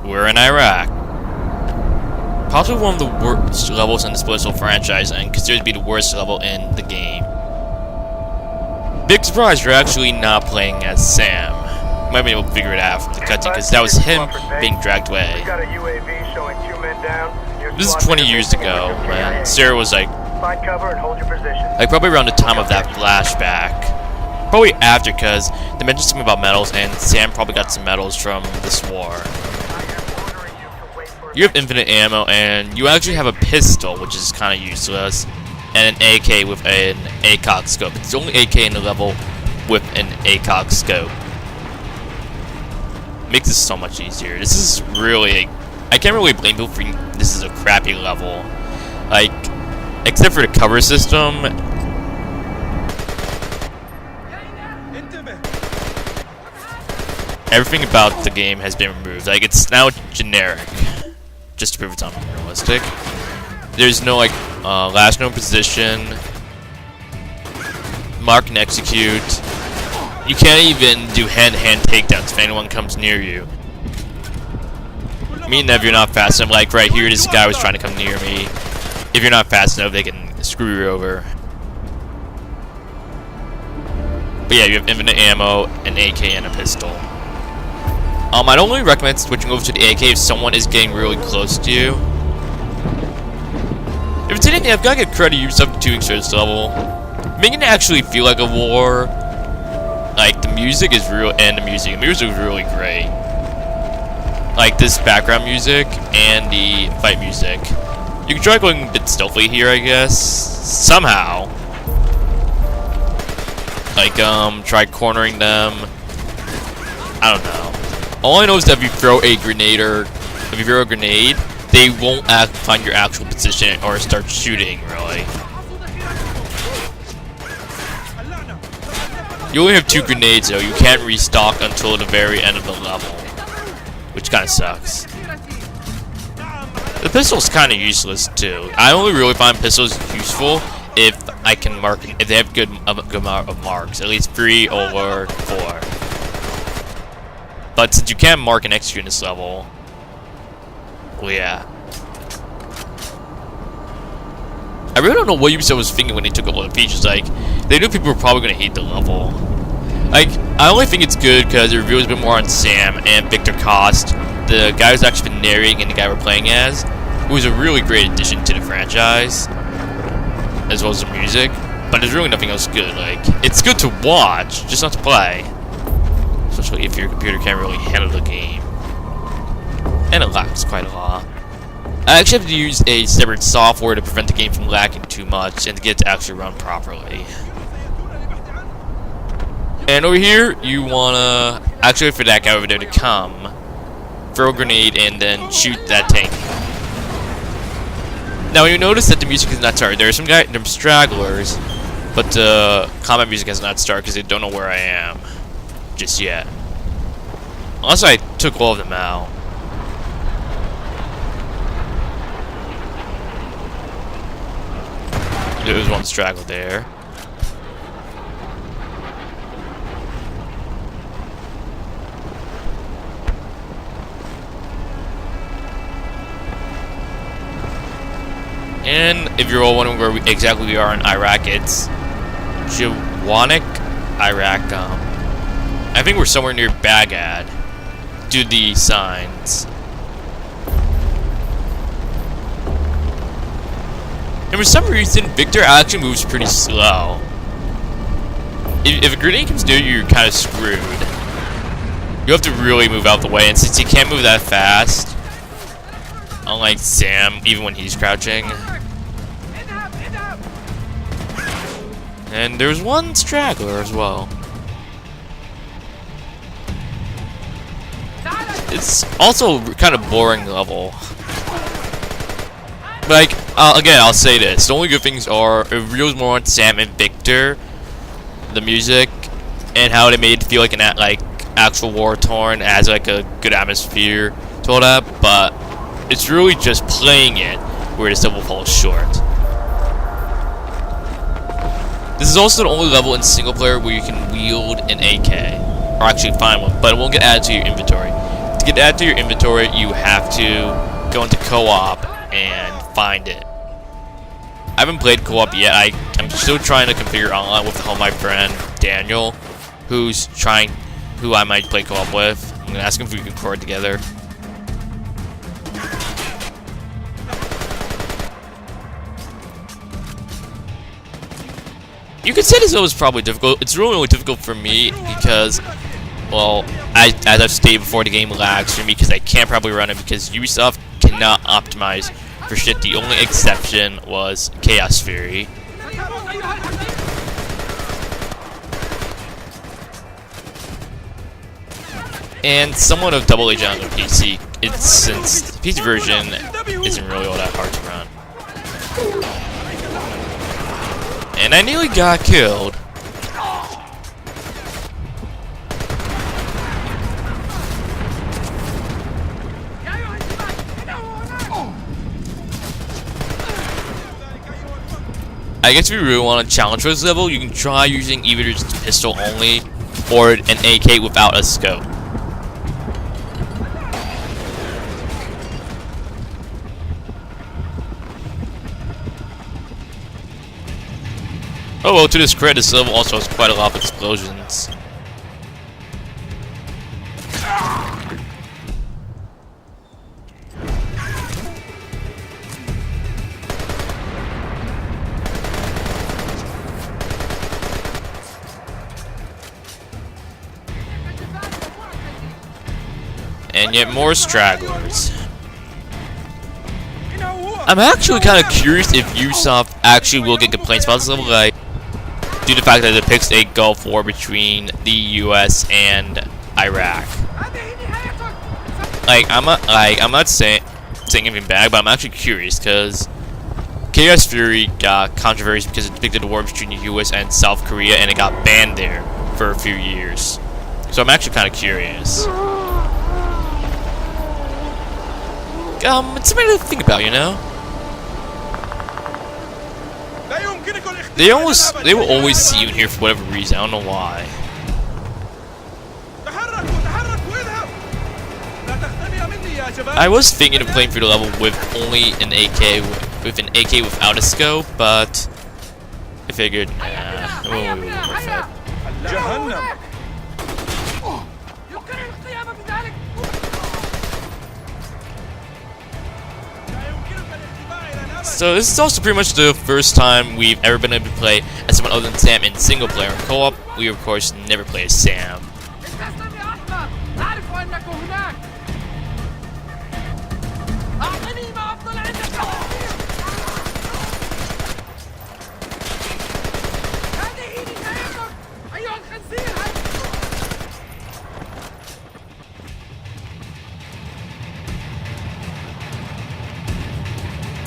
we're in Iraq. Possibly one of the worst levels in the Splinter franchise and considered to be the worst level in the game. Big surprise, you're actually not playing as Sam. You might be able to figure it out from the cutscene because that was him being dragged away. This is 20 years ago when Sarah was like probably around the time of that flashback. Probably after, because they mentioned something about medals, and Sam probably got some medals from this war. You have infinite ammo, and you actually have a pistol, which is kind of useless, and an AK with an ACOG scope. It's the only AK in the level with an ACOG scope. Makes this so much easier. This is really... I can't really blame people for this is a crappy level. Like, except for the cover system... everything about the game has been removed. Like, it's now generic. Just to prove it's unrealistic. There's no, like, last known position. Mark and execute. You can't even do hand-to-hand takedowns if anyone comes near you. Me and Nev, you're not fast enough. Like, right here, this guy was trying to come near me. If you're not fast enough, they can screw you over. But yeah, you have infinite ammo, an AK, and a pistol. I'd only recommend switching over to the AK if someone is getting really close to you. If it's anything, I've got to give credit to Ubisoft doing for this level. Making it actually feel like a war. Like, the music is real, and the music is really great. Like, this background music and the fight music. You can try going a bit stealthily here, I guess. Somehow. Like, try cornering them. I don't know. All I know is that if you throw a grenade they won't find your actual position or start shooting, really. You only have 2 grenades, though. You can't restock until the very end of the level, which kind of sucks. The pistol's kind of useless, too. I only really find pistols useful if I can mark, if they have good amount of marks, at least 3 or 4. But since you can't mark and execute in this level, well, yeah. I really don't know what Ubisoft was thinking when they took all the features. Like, they knew people were probably going to hate the level. Like, I only think it's good because it reveals a bit more on Sam and Victor Cost, the guy who's actually been narrating and the guy we're playing as, who was a really great addition to the franchise, as well as the music. But there's really nothing else good. Like, it's good to watch, just not to play. Especially if your computer can't really handle the game. And it lags quite a lot. I actually have to use a separate software to prevent the game from lagging too much and to get it to actually run properly. And over here, you wanna actually wait for that guy over there to come, throw a grenade, and then shoot that tank. Now you notice that the music is not started. There are some stragglers, but the combat music has not started because they don't know where I am just yet. Unless I took all of them out. There was one straggler there. And if you're all wondering where exactly we are in Iraq, it's Diwaniya, Iraq. I think we're somewhere near Baghdad. Due to the signs. And for some reason, Victor actually moves pretty slow. If a grenade comes near you, you're kind of screwed. You have to really move out the way, and since you can't move that fast, unlike Sam, even when he's crouching. And there's one straggler as well. It's also kind of boring level. Like, again, I'll say this. The only good things are, it reveals more on Sam and Victor, the music, and how they made it feel like an actual war-torn, adds like a good atmosphere to all that, but it's really just playing it where this level falls short. This is also the only level in single player where you can wield an AK, or actually find one, but it won't get added to your inventory. To get it added to your inventory, you have to go into co-op and find it. I haven't played co-op yet. I'm still trying to configure online with my friend Daniel, who I might play co-op with. I'm gonna ask him if we can record together. You could say this level is probably difficult. It's really difficult for me because, well, as I've stated before, the game lags for me because I can't probably run it because Ubisoft cannot optimize for shit. The only exception was Chaos Fury. And somewhat of Double Agent on the PC. Since the PC version isn't really all that hard to run. And I nearly got killed. I guess if you really want to challenge for this level, you can try using either just a pistol only or an AK without a scope. Oh well, to this credit, this level also has quite a lot of explosions. And yet more stragglers. I'm actually kind of curious if Ubisoft actually will get complaints about this level, like, due to the fact that it depicts a Gulf War between the U.S. and Iraq. I'm not saying anything bad, but I'm actually curious because Chaos Fury got controversy because it depicted a war between the U.S. and South Korea, and it got banned there for a few years. So I'm actually kind of curious. It's something to think about, you know. They will always see you in here for whatever reason. I don't know why. I was thinking of playing through the level with only an AK, with an AK without a scope, but I figured, nah, it won't be worth it. So this is also pretty much the first time we've ever been able to play as someone other than Sam in single player. In co-op, we of course never play as Sam.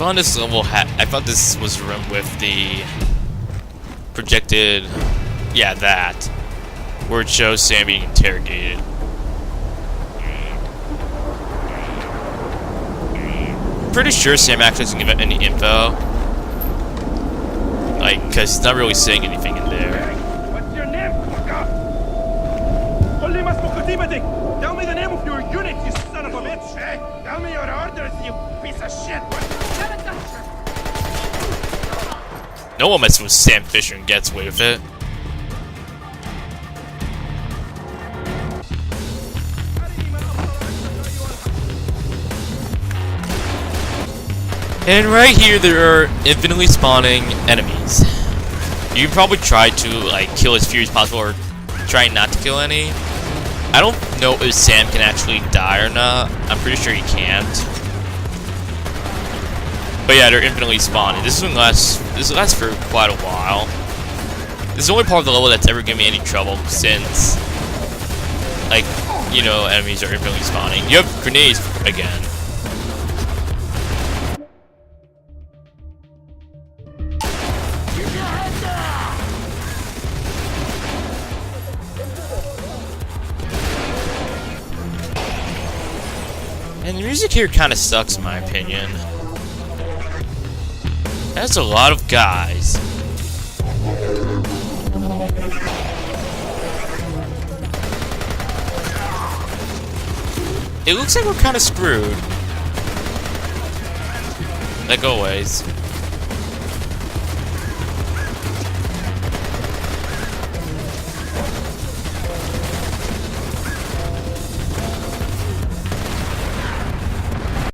On this level, I thought this was run with the projected, yeah, that, where it shows Sam being interrogated. Pretty sure Sam actually doesn't give out any info, like, because he's not really saying anything in there. What's your name, fucker? Tell me the name of your unit, you son of a bitch! Hey, tell me your orders, you piece of shit! No one messes with Sam Fisher and gets away with it. And right here, there are infinitely spawning enemies. You can probably try to, like, kill as few as possible or try not to kill any. I don't know if Sam can actually die or not. I'm pretty sure he can't. But yeah, they're infinitely spawning. This will last for quite a while. This is the only part of the level that's ever given me any trouble since, like, you know, enemies are infinitely spawning. You have grenades again. And the music here kind of sucks in my opinion. That's a lot of guys. it looks like we're kind of screwed. Like always.